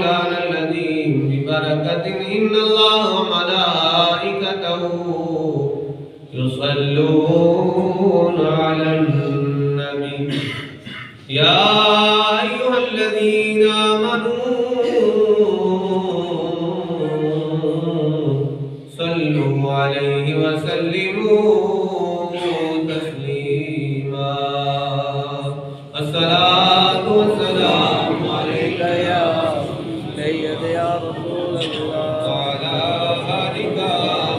مولانا الذي ببركة إن الله وملائكته يصلون على النبي يا أيها الذين آمنوا صلوا عليه وسلموا تسليما الصلاة والسلام عليك يا سيد يا رسول الله وعلى آلك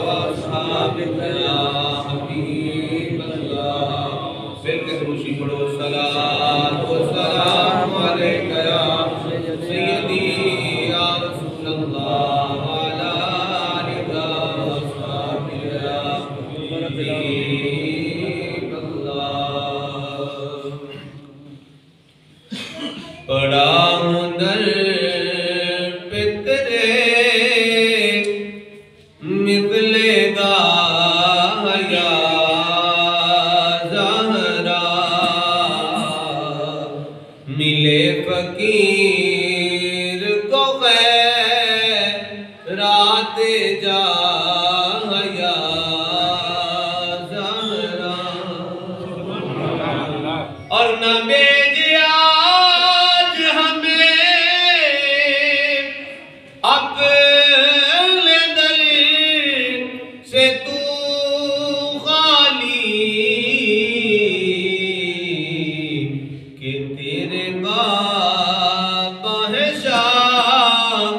وأصحابك يا حبيب الله بالكروشي پڑھو الصلاة والسلام عليك يا سيدي يا رسول الله وعلى آلك وأصحابك يا حبيب الله پڑا ہوں در پہ تیرے ملے گا یا زہرا ملے فقیر کو خیرات جا یا زہرا اور نہ بھیجے آج ہمیں اپنے دل سے تو خالی کہ تیرے باپا ہے شاہ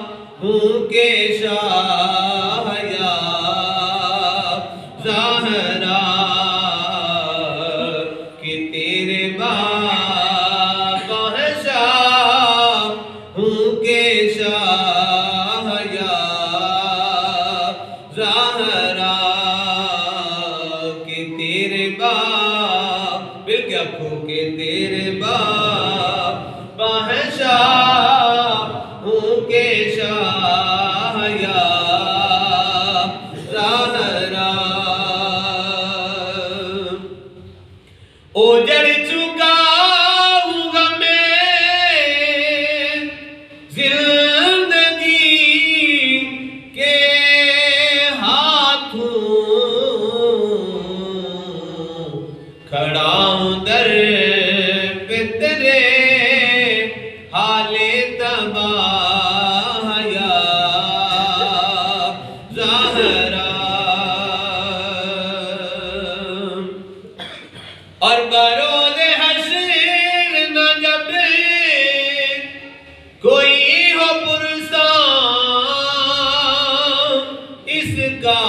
ہوں کہ شاہ یا زہرا کہ تیرے باپا ہے شاہ ہوں کہ شاہ یا زہرا کہ تیرے باپ مل کے آنکھوں کہ تیرے باپ ہے شاہ ہوں کہ شاہ یا زہرا اوجڑ چکا ہوں میں زندگی کے ہاتھوں کھڑا ہوں در پہ تیرے حال تباہ یا زہرا اور بروز حشر نہ جب کوئی ہو پرسان اس کا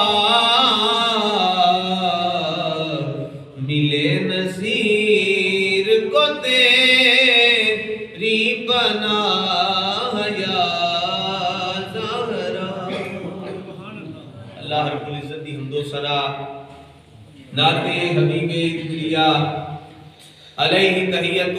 ملے نصیر کو تیری پناہ یا زہرا اللہ رب العزت دی حمد و ثنا نعت حبیب کبریا علیہ تحیت